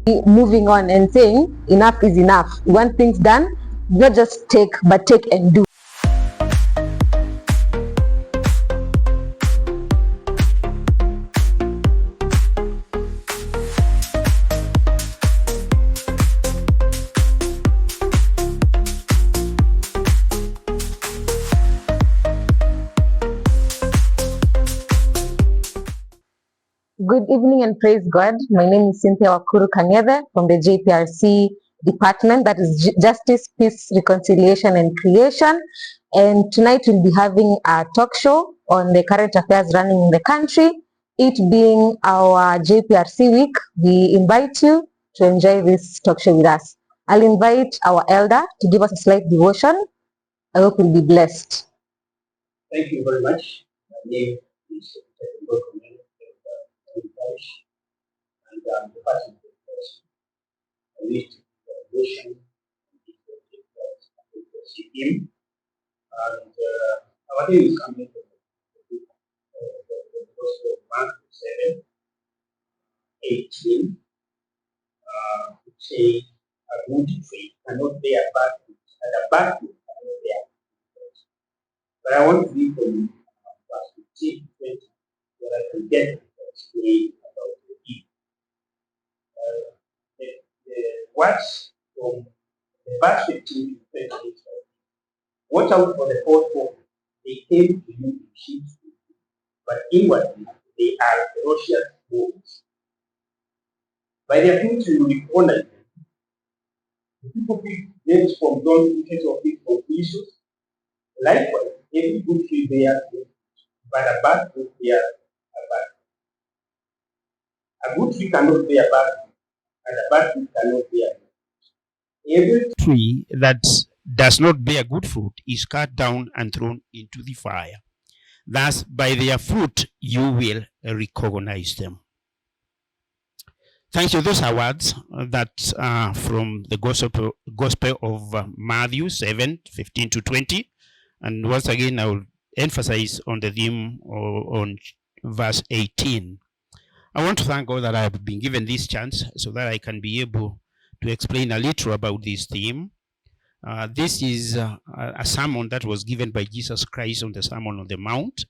moving on and saying enough is enough. We want things done, not just take, but take and do. Good evening and praise God. My name is Cynthia Wakuru Kanyeve from the JPRC department, that is Justice, Peace, Reconciliation and Creation. And tonight we'll be having a talk show on the current affairs running in the country. It being our JPRC week, we invite you to enjoy this talk show with us. I'll invite our elder to give us a slight devotion. I hope you'll be blessed. Thank you very much. My name is PARISH, and I'm the person I lead the education team, and our day is coming from the Gospel of Mark 7:18, which says, a good tree cannot bear bad fruit, and a bad fruit cannot bear good fruit. But I want to read from verse 15 to 20, where I can get explain about the deed. The words from the verse 15 to 20, watch out for the false prophet. They came to you in sheep's clothing, but inwardly they are ferocious wolves. By their fruits you will recognize them. The people pick grapes from thorns, bushes or figs from thistles. Likewise, every good tree bears good fruit, but a bad fruit bears a bad fruit. A good tree cannot bear bad fruit, and a bad fruit cannot bear good fruit. Every tree that does not bear good fruit is cut down and thrown into the fire. Thus, by their fruit you will recognize them. Thank you. Those are words that are from the Gospel of Matthew 7:15 to 20. And once again, I will emphasize on the theme on verse 18. I want to thank God that I have been given this chance so that I can be able to explain a little about this theme. This is a sermon that was given by Jesus Christ on the Sermon on the Mount.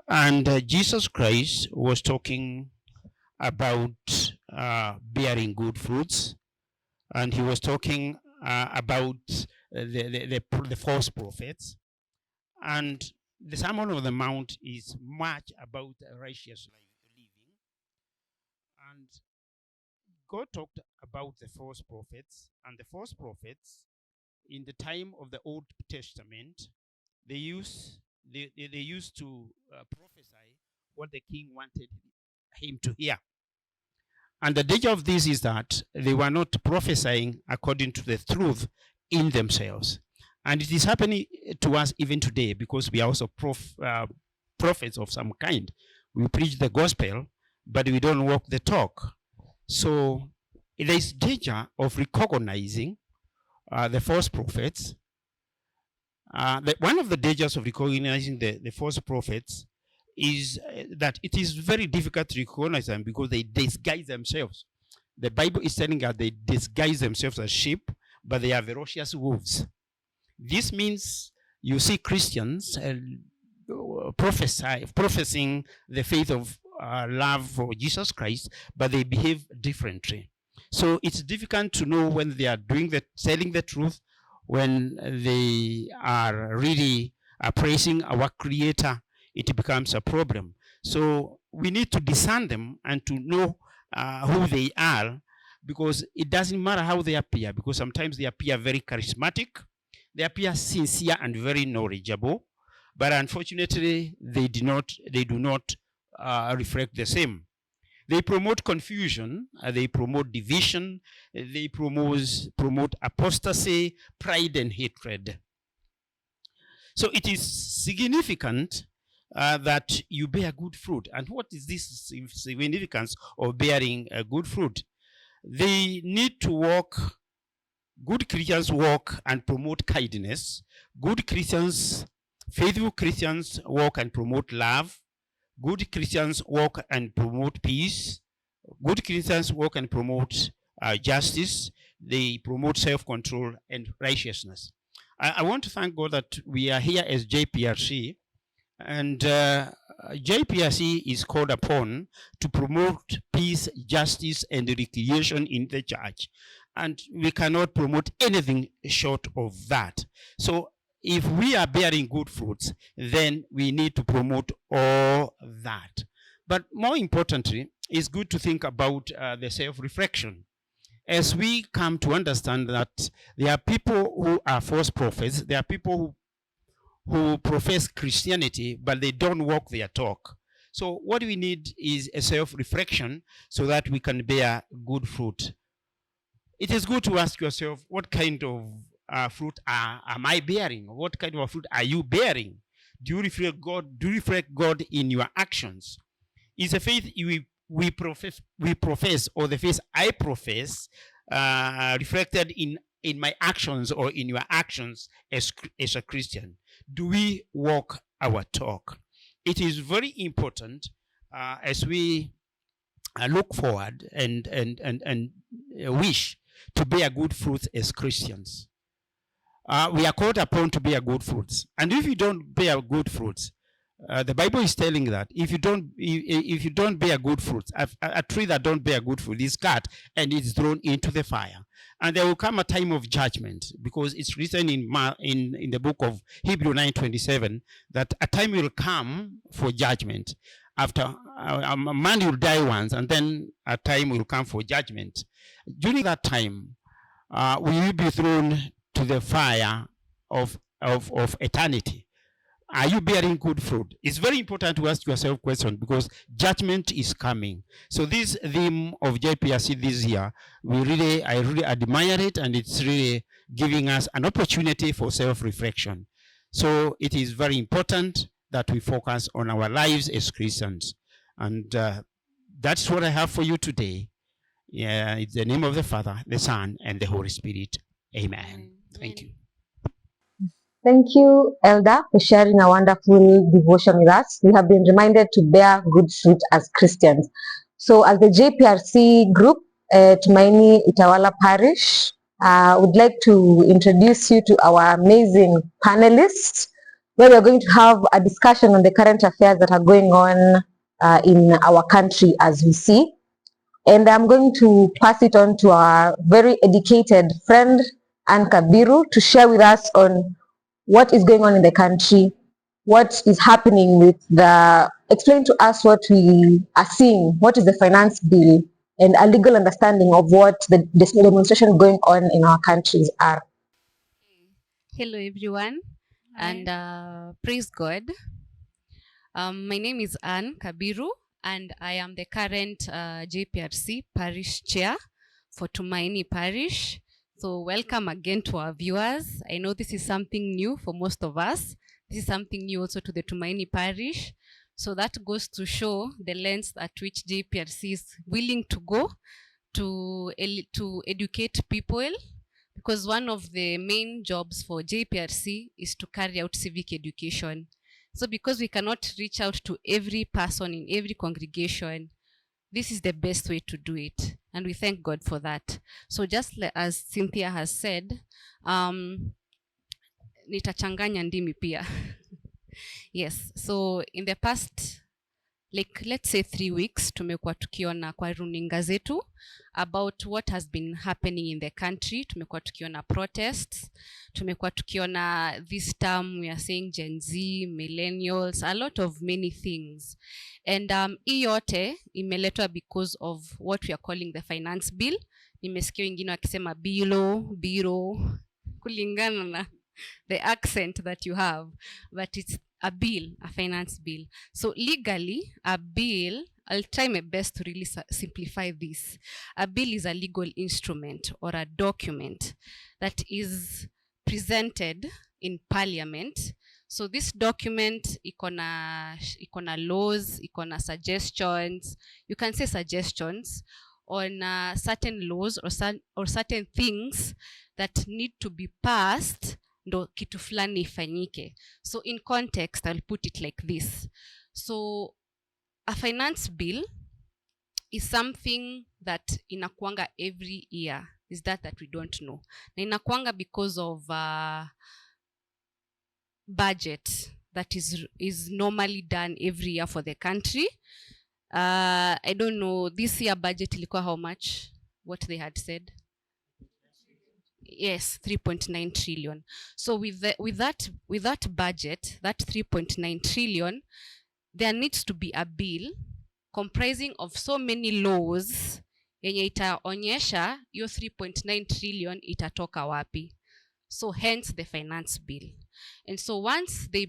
And Jesus Christ was talking about bearing good fruits. And he was talking about the false prophets. And the Sermon on the Mount is much about righteous living. And God talked about the false prophets, and the false prophets in the time of the Old Testament, they used to prophesy what the king wanted him to hear. And the danger of this is that they were not prophesying according to the truth in themselves. And it is happening to us even today, because we are also prophets of some kind. We preach the gospel, but we don't walk the talk. So there is danger of recognizing the false prophets. One of the dangers of recognizing the false prophets is that it is very difficult to recognize them because they disguise themselves. The Bible is telling us they disguise themselves as sheep, but they are ferocious wolves. This means you see Christians professing the faith of love for Jesus Christ, but they behave differently. So it's difficult to know when they are telling the truth, when they are really praising our Creator. It becomes a problem. So we need to discern them and to know who they are, because it doesn't matter how they appear, because sometimes they appear very charismatic, they appear sincere and very knowledgeable, but unfortunately they do not reflect the same. They promote confusion, they promote division, they promote apostasy, pride and hatred. So it is significant that you bear good fruit. And what is this significance of bearing good fruit? They need to walk. Good Christians walk and promote kindness. Good Christians, faithful Christians walk and promote love. Good Christians walk and promote peace. Good Christians walk and promote justice, they promote self-control and righteousness. I want to thank God that we are here as JPRC, and JPRC is called upon to promote peace, justice, and recreation in the church. And we cannot promote anything short of that. So if we are bearing good fruits, then we need to promote all that. But more importantly, it's good to think about the self-reflection. As we come to understand that there are people who are false prophets, there are people who profess Christianity, but they don't walk their talk. So what we need is a self-reflection so that we can bear good fruit. It is good to ask yourself, what kind of fruit am I bearing? What kind of fruit are you bearing? Do you reflect God? Do you reflect God in your actions? Is the faith we profess, or the faith I profess, reflected in my actions or in your actions as a Christian? Do we walk our talk? It is very important as we look forward and wish to bear good fruits as Christians. We are called upon to bear good fruits, and if you don't bear good fruits, the Bible is telling that if you don't bear good fruits, a tree that don't bear good fruit is cut and it's thrown into the fire. And there will come a time of judgment, because it's written in the book of Hebrew 9:27 that a time will come for judgment. After a man will die once, and then a time will come for judgment. During that time, we will be thrown to the fire of eternity. Are you bearing good fruit? It's very important to ask yourself questions, because judgment is coming. So this theme of JPRC this year, I really admire it, and it's really giving us an opportunity for self-reflection. So it is very important that we focus on our lives as Christians. And that's what I have for you today. Yeah, it's the name of the Father, the Son, and the Holy Spirit. Amen. Thank you. Thank you, Elder, for sharing a wonderful devotion with us. We have been reminded to bear good fruit as Christians. So as the JPRC group, TUMAINI UTAWALA PARISH, would like to introduce you to our amazing panelists, where we're going to have a discussion on the current affairs that are going on in our country as we see. And I'm going to pass it on to our very educated friend, Ann Kabiru, to share with us on what is going on in the country, what is happening with explain to us what we are seeing, what is the finance bill, and a legal understanding of what the demonstration going on in our countries are. Hello everyone. Hi. And praise God. My name is Ann Kabiru, and I am the current JPRC Parish Chair for TUMAINI Parish. So welcome again to our viewers. I know this is something new for most of us. This is something new also to the TUMAINI Parish. So that goes to show the lengths at which JPRC is willing to go to educate people, because one of the main jobs for JPRC is to carry out civic education. So because we cannot reach out to every person in every congregation, this is the best way to do it, and we thank God for that. So just as Cynthia has said, nitachanganya ndimi pia. Yes, so in the past, like let's say 3 weeks, tumekuwa tukiona kwa runinga zetu about what has been happening in the country. Tumekuwa tukiona protests, tumekuwa tukiona this term we are saying Gen Z, millennials, a lot of many things. And hii yote imeletwa because of what we are calling the finance bill. Nimesikia wengine wakisema biro, kulingana na the accent that you have, but it's a bill, a finance bill. So legally, a bill, I'll try my best to really simplify this. A bill is a legal instrument or a document that is presented in parliament. So this document, ikona laws, ikona suggestions, you can say suggestions on certain laws or certain things that need to be passed ndo kitu fulani ifanyike. So in context, I'll put it like this. So a finance bill is something that inakuanga every year. Is that we don't know. Na inakuanga because of budget that is normally done every year for the country. I don't know, this year budget ilikuwa how much? What they had said? Yes, 3.9 trillion. So with that budget, that 3.9 trillion, there needs to be a bill comprising of so many laws yenye itaonyesha hiyo 3.9 trillion itatoka wapi. So hence the finance bill. And so once they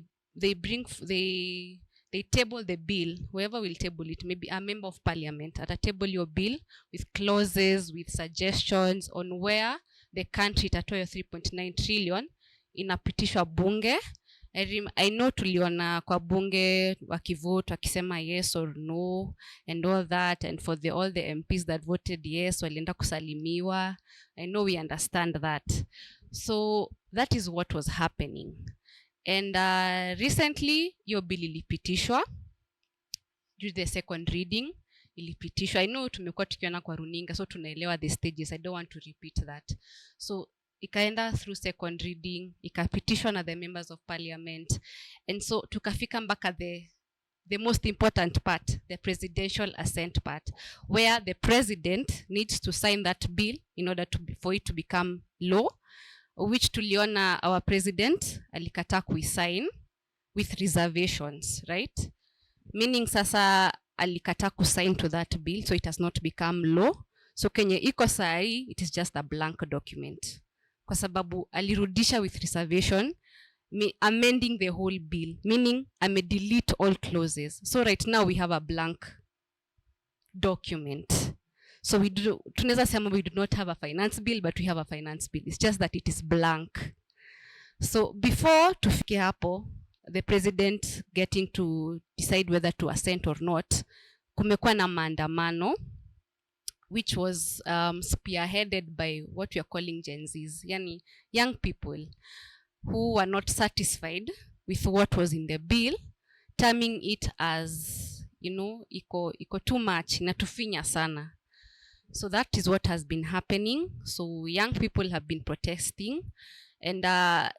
table the bill, whoever will table it, maybe a member of parliament, at a table your bill with clauses, with suggestions on where the country itatoa 3.9 trillion, inapitishwa bunge. I know tuliona kwa bunge wakivote wakisema yes or no and all that, and for all the MPs that voted yes walienda kusalimiwa. I know we understand that. So that is what was happening. And recently your bill ilipitishwa due the second reading, ilipitishwa. I know tumekuwa tukiona kwa runinga, so tunaelewa the stages. I don't want to repeat that. So ikaenda through second reading, ikapitishwa na the members of parliament, and so tukafika mpaka the most important part, the presidential assent part, where the president needs to sign that bill in order for it to become law, which tuliona our president alikataa kuisign with reservations, right? Meaning sasa alikataa kusign to that bill, so it has not become law. So kenye iko sahi, it is just a blank document, kwa sababu alirudisha with reservation, amending the whole bill, meaning delete all clauses. So right now we have a blank document. So tunaweza sema we do not have a finance bill, but we have a finance bill. It's just that it is blank. So before tufike hapo, the president getting to decide whether to assent or not, kumekuwa na maandamano, which was spearheaded by what we are calling Gen Zs, yani young people who were not satisfied with what was in the bill, terming it as, iko too much, inatufinya sana. So that is what has been happening. So young people have been protesting, and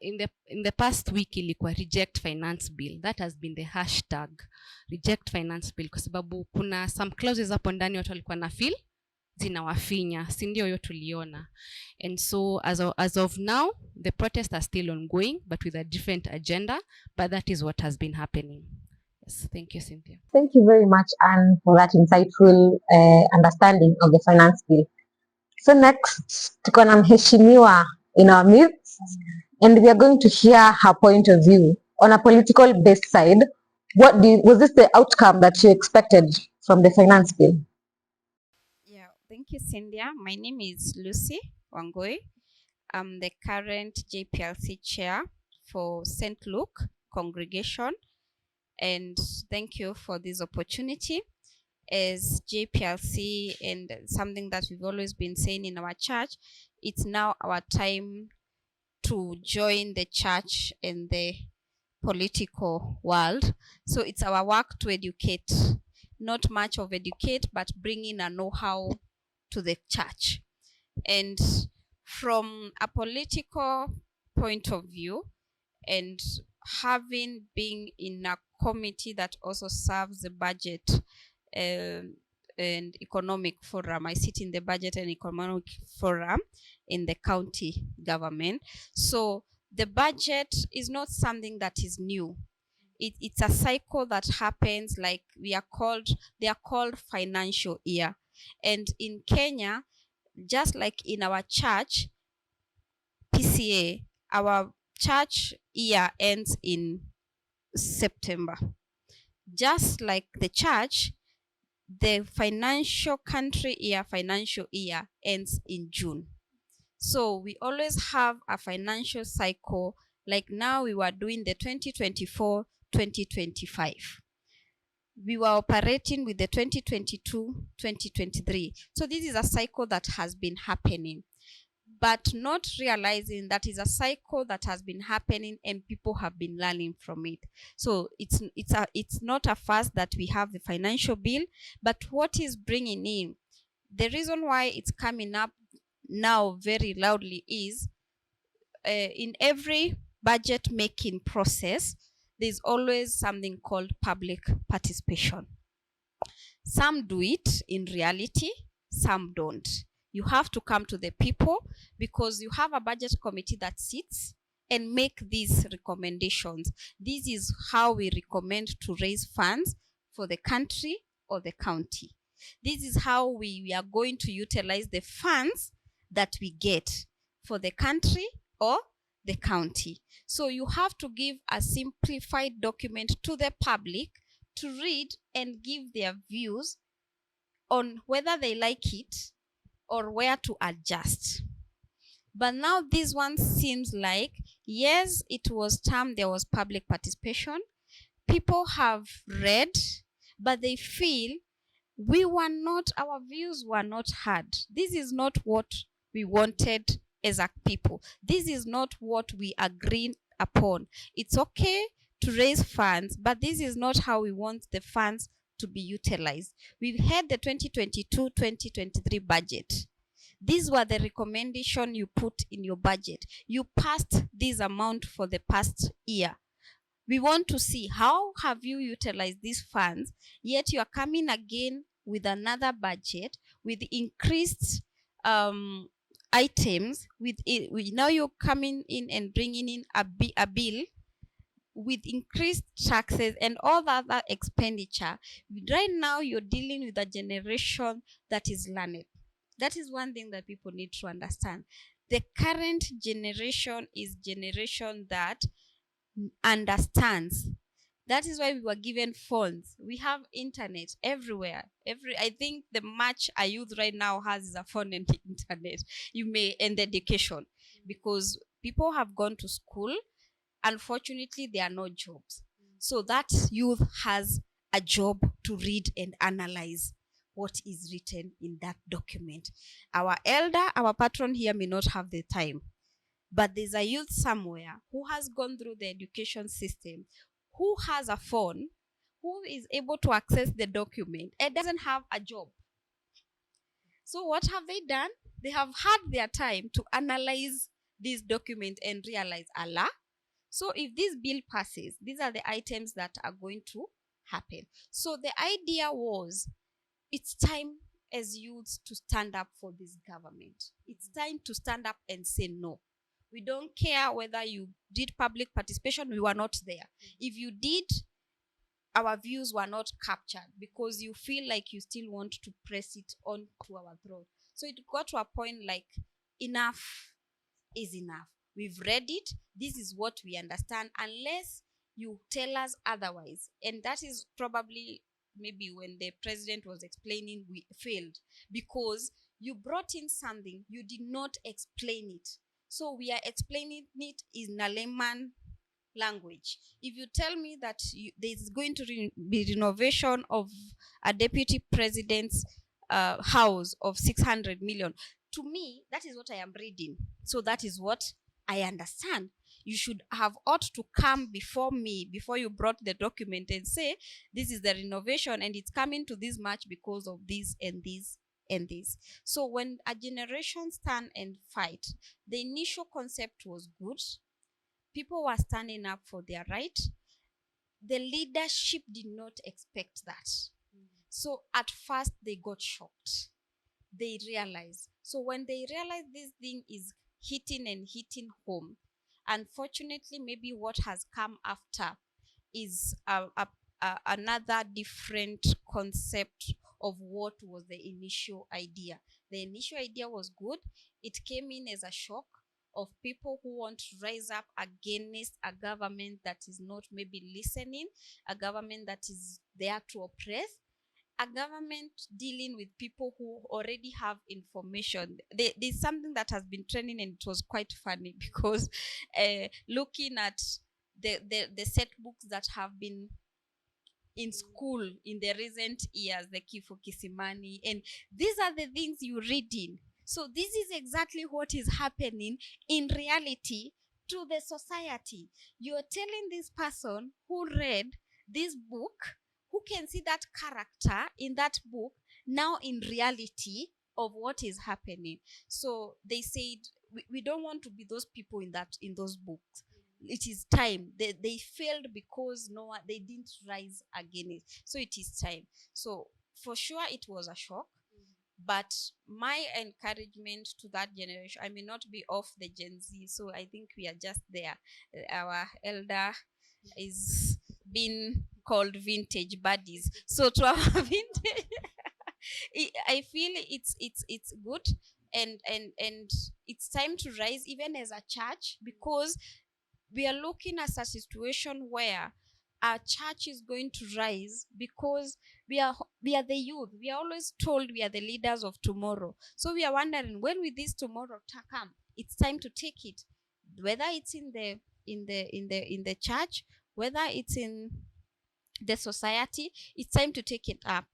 in the past week ilikuwa reject finance bill. That has been the hashtag, reject finance bill, kwa sababu kuna some clauses hapo ndani watu walikuwa na feel zinawafinya, si ndio hiyo tuliona. And so as of now the protests are still ongoing, but with a different agenda, but that is what has been happening. Yes, thank you, Cynthia. Thank you very much, Anne, for that insightful understanding of the finance bill. So next, tuko na mheshimiwa in our midst, and we are going to hear her point of view on a political based side. Was this the outcome that you expected from the finance bill? Yeah, thank you, Cynthia. My name is Lucy Wangoi. I'm the current JPRC chair for St. Luke congregation, and thank you for this opportunity. As JPRC, and something that we've always been saying in our church, it's now our time to join the church and the political world. So it's our work to educate, not much of educate, but bring in a know-how to the church. And from a political point of view, and having been in a committee that also serves the budget and economic forum, I sit in the budget and economic forum in the county government. So the budget is not something that is new. It's a cycle that happens, like they are called financial year. And in Kenya, just like in our church, PCEA, our church year ends in September. Just like the church, the financial year ends in June. So we always have a financial cycle. Like now we were doing the 2024-2025. We were operating with the 2022-2023. So this is a cycle that has been happening. but not realizing that is a cycle that has been happening and people have been learning from it. So it's not a fuss that we have the financial bill, but what is bringing in. The reason why it's coming up now very loudly is in every budget making process, there's always something called public participation. Some do it in reality, some don't. You have to come to the people because you have a budget committee that sits and make these recommendations. This is how we recommend to raise funds for the country or the county. This is how we are going to utilize the funds that we get for the country or the county. So you have to give a simplified document to the public to read and give their views on whether they like it or where to adjust. But now this one seems like, yes, it was time there was public participation. People have read, but they feel our views were not heard. This is not what we wanted as a people. This is not what we agreed upon. It's okay to raise funds, but this is not how we want the funds to be utilized. We've had the 2022-2023 budget. These were the recommendation you put in your budget. You passed this amount for the past year. We want to see how have you utilized these funds, yet you are coming again with another budget with increased items. Now you're coming in and bringing in a bill with increased taxes and all the other expenditure. Right now you're dealing with a generation that is learned. That is one thing that people need to understand. The current generation is generation that understands. That is why we were given phones. We have internet everywhere. I think the much a youth right now has is a phone and internet. And education, because people have gone to school. Unfortunately, there are no jobs. So that youth has a job to read and analyze what is written in that document. Our patron here may not have the time, but there's a youth somewhere who has gone through the education system, who has a phone, who is able to access the document and doesn't have a job. So what have they done? They have had their time to analyze this document and realize, Allah, so if this bill passes, these are the items that are going to happen. So the idea was, it's time as youths to stand up for this government. It's time to stand up and say no. We don't care whether you did public participation, we were not there. If you did, our views were not captured because you feel like you still want to press it on to our throat. So it got to a point like, enough is enough. We've read it. This is what we understand, unless you tell us otherwise. And that is probably maybe when the president was explaining, we failed because you brought in something, you did not explain it. So we are explaining it in a layman language. If you tell me that there's going to be renovation of a deputy president's house of 600 million, to me, that is what I am reading. So that is what I understand. You should have ought to come before me, before you brought the document, and say, this is the renovation and it's coming to this much because of this and this and this. So when a generation stand and fight, the initial concept was good. People were standing up for their right. The leadership did not expect that. So at first they got shocked. They realized. So when they realize this thing is hitting home, unfortunately, maybe what has come after is another different concept of what was the initial idea. The initial idea was good. It came in as a shock of people who want to rise up against a government that is not maybe listening, a government that is there to oppress, a government dealing with people who already have information. There's something that has been trending, and it was quite funny because looking at the set books that have been in school in the recent years, the Kifo Kisimani, and these are the things you read in. So this is exactly what is happening in reality to the society. You're telling this person who read this book, who can see that character in that book now in reality of what is happening. So they said, we don't want to be those people in those books. It is time. They failed because they didn't rise again. So it is time. So for sure it was a shock. But my encouragement to that generation, I may not be of the Gen Z, so I think we are just there. Our elder is being called vintage buddies. So to our vintage, I feel it's good, and it's time to rise even as a church, because we are looking at a situation where our church is going to rise, because we are the youth. We are always told we are the leaders of tomorrow. So we are wondering, when will this tomorrow come? It's time to take it, whether it's in the church, whether it's in the society. It's time to take it up,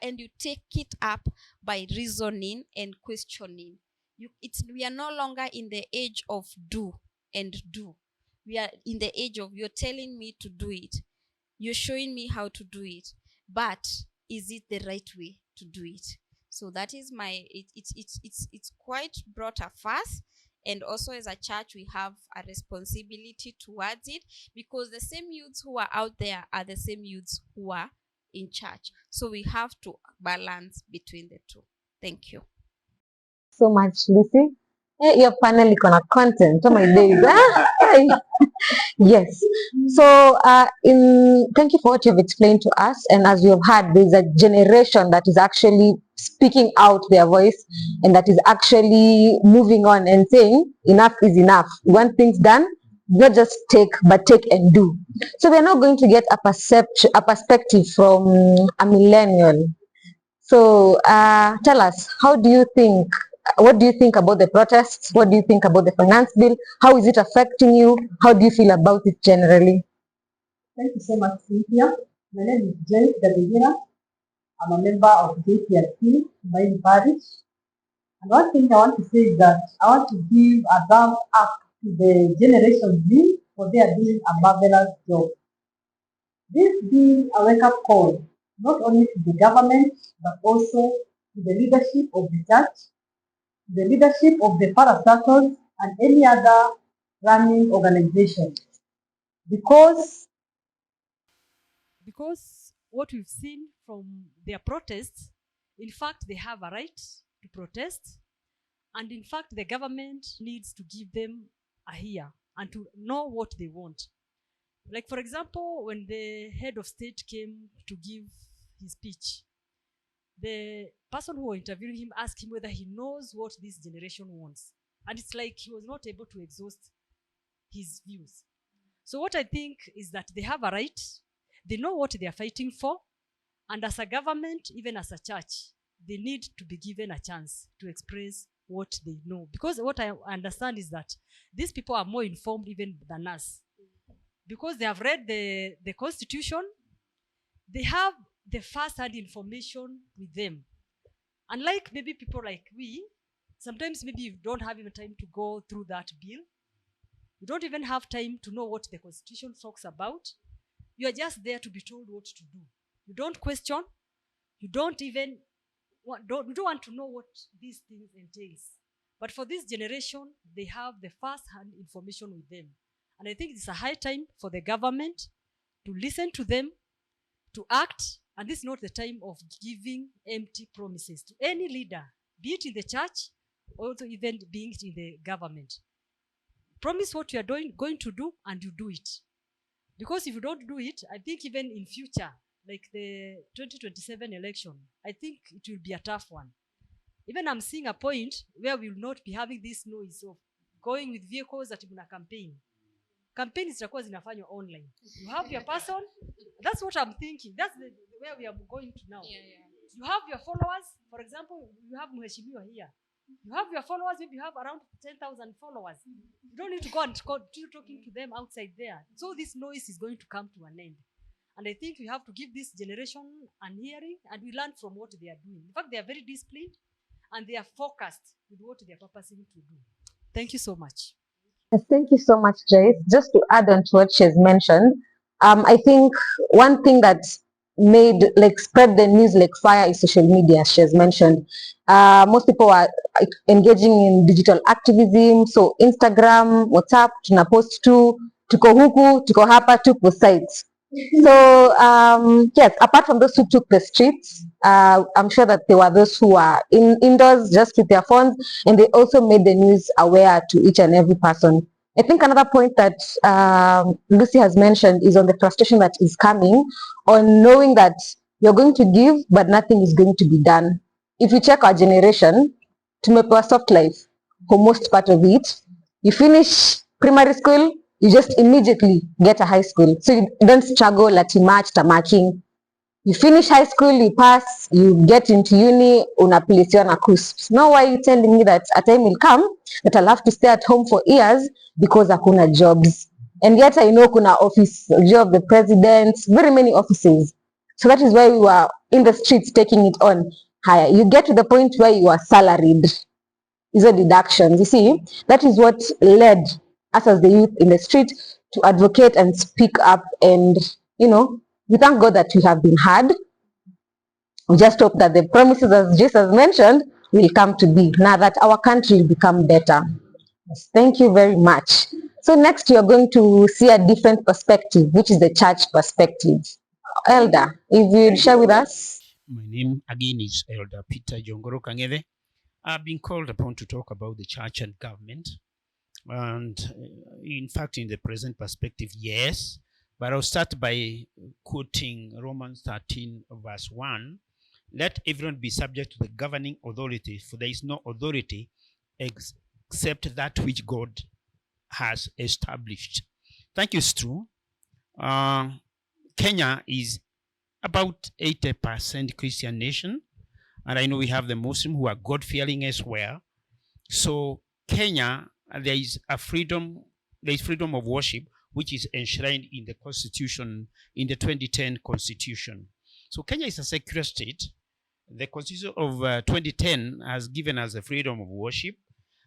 and you take it up by reasoning and questioning. We are no longer in the age of do and do. We are in the age of, you're telling me to do it, you're showing me how to do it, but is it the right way to do it? So that is it's quite brought a fuss. And also as a church, we have a responsibility towards it, because the same youths who are out there are the same youths who are in church. So we have to balance between the two. Thank you so much, Lucy. Your panel iko na content. Oh my days. Yes. So, thank you for what you've explained to us. And as you have heard, there's a generation that is actually speaking out their voice, and that is actually moving on and saying enough is enough. We want things done, not just take, but take and do. So we're now going to get a perspective from a millennial. So tell us, what do you think about the protests? What do you think about the finance bill? How is it affecting you? How do you feel about it generally? Thank you so much, Cynthia. My name is Jane Gadegina. I'm a member of JPRC, TUMAINI PARISH. And one thing I want to say is that I want to give a thumbs up to the Generation Z, for they are doing a marvelous job. This being a wake-up call, not only to the government, but also to the leadership of the church, the leadership of the father circles, and any other running organization. Because what we've seen from their protests, in fact, they have a right to protest. And in fact, the government needs to give them a ear and to know what they want. Like, for example, when the head of state came to give his speech, the person who was interviewing him asked him whether he knows what this generation wants. And it's like he was not able to exhaust his views. So what I think is that they have a right, they know what they are fighting for, and as a government, even as a church, they need to be given a chance to express what they know. Because what I understand is that these people are more informed even than us. Because they have read the Constitution, they have the first-hand information with them. Unlike maybe people like we, sometimes maybe you don't have even time to go through that bill. You don't even have time to know what the Constitution talks about. You are just there to be told what to do. You don't question. You don't want to know what these things entails. But for this generation, they have the first-hand information with them. And I think it's a high time for the government to listen to them, to act. And this is not the time of giving empty promises to any leader, be it in the church, or also even being in the government. Promise what you are going to do, and you do it. Because if you don't do it, I think even in future, like the 2027 election, I think it will be a tough one. Even I'm seeing a point where we will not be having this noise of going with vehicles that in a campaign. Campaigns zitakuwa zinafanywa online. You have your person. That's what I'm thinking. That's where we are going to now. Yeah. You have your followers. For example, you have Mheshimiwa here. You have your followers. Maybe you have around 10,000 followers. You don't need to go and continue talking to them outside there. So this noise is going to come to an end. And I think we have to give this generation an hearing, and we learn from what they are doing. In fact, they are very disciplined. and they are focused with what they are purposing to do. Thank you so much. Yes, thank you so much, Joyce. Just to add on to what she has mentioned, I think one thing that made like spread the news like fire is social media. She has mentioned most people are engaging in digital activism, so Instagram, WhatsApp, tuna post tu, tuko huku, tuko hapa, tupo sites. So yes, apart from those who took the streets, I'm sure that there were those who were indoors just with their phones, and they also made the news aware to each and every person. I think another point that Lucy has mentioned is on the frustration that is coming on knowing that you're going to give, but nothing is going to be done. If you check our generation, tumepewa soft life for most part of it. You finish primary school, you just immediately get a high school. So you don't struggle at March, marking. You finish high school, you pass, you get into uni, unaplisiwa na cusps. Now why are you telling me that a time will come that I'll have to stay at home for years because hakuna jobs? And yet I know kuna office, job, the president, very many offices. So that is why we were in the streets taking it on higher. You get to the point where you are salaried. These are deductions. You see, that is what led us as the youth in the street to advocate and speak up. And, you know, we thank God that we have been heard. We just hope that the promises, as Jesus mentioned, will come to be now that our country will become better. Yes, thank you very much. So next, you are going to see a different perspective, which is the church perspective. Elder, if you'd share with us. My name again is Elder Peter Jongoro Kangeve. I've been called upon to talk about the church and government. And in fact, in the present perspective, yes. But I'll start by quoting Romans 13, verse 1. Let everyone be subject to the governing authority, for there is no authority except that which God has established. Thank you, Stu. Kenya is about 80% Christian nation. And I know we have the Muslim who are God-fearing as well. So Kenya, there is freedom of worship, which is enshrined in the Constitution, in the 2010 Constitution. So Kenya is a secular state. The Constitution of 2010 has given us the freedom of worship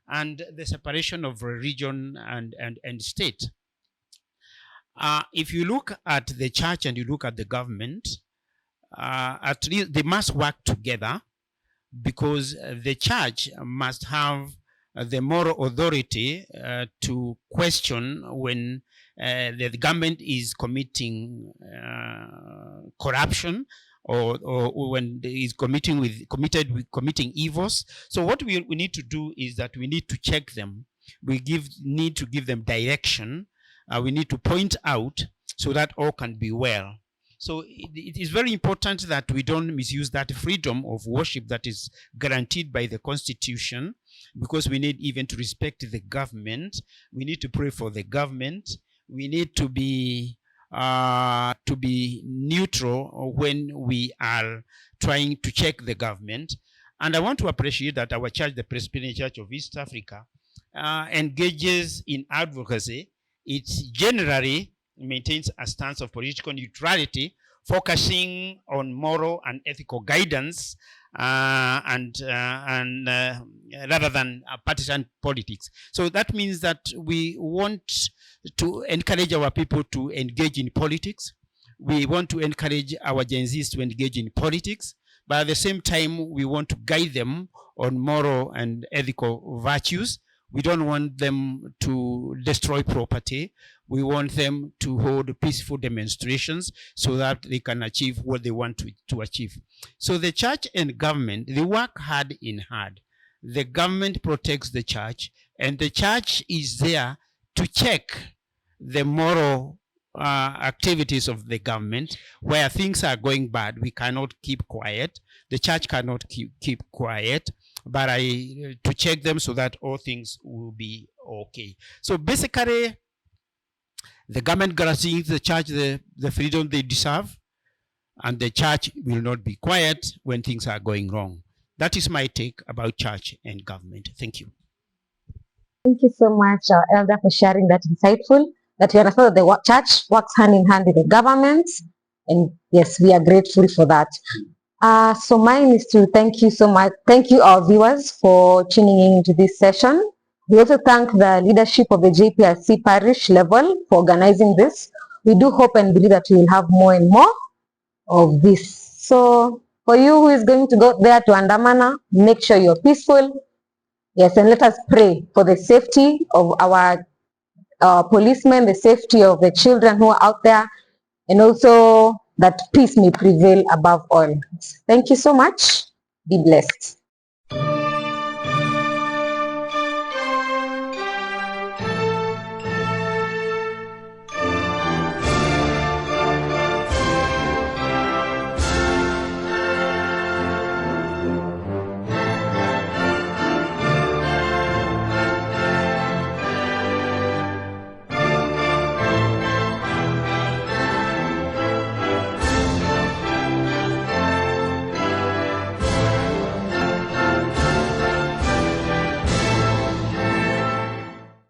and the separation of religion and state. If you look at the church and you look at the government, at least they must work together, because the church must have the moral authority to question when the government is committing corruption or when it is committing evils. So what we need to do is that we need to check them. We need to give them direction. We need to point out so that all can be well. So it is very important that we don't misuse that freedom of worship that is guaranteed by the Constitution, because we need even to respect the government. We need to pray for the government. We need to be neutral when we are trying to check the government. And I want to appreciate that our church, the Presbyterian Church of East Africa, engages in advocacy. It generally maintains a stance of political neutrality, focusing on moral and ethical guidance rather than partisan politics. So that means that we want to encourage our people to engage in politics. We want to encourage our Gen Zs to engage in politics, but at the same time, we want to guide them on moral and ethical virtues. We don't want them to destroy property. We want them to hold peaceful demonstrations so that they can achieve what they want to achieve. So the church and government, they work hand in hand. The government protects the church, and the church is there to check the moral activities of the government. Where things are going bad, we cannot keep quiet. The church cannot keep quiet, but to check them so that all things will be okay. So basically, the government guarantees the church the freedom they deserve, and the church will not be quiet when things are going wrong. That is my take about church and government. Thank you. Thank you so much, Elder, for sharing that insightful. That we understand that the church works hand in hand with the government, and yes, we are grateful for that. So mine is to thank you so much. Thank you, our viewers, for tuning in to this session. We also thank the leadership of the JPRC parish level for organizing this. We do hope and believe that we will have more and more of this. So for you who is going to go there to Andamana, make sure you're peaceful. Yes, and let us pray for the safety of our policemen, the safety of the children who are out there, and also that peace may prevail above all. Thank you so much. Be blessed.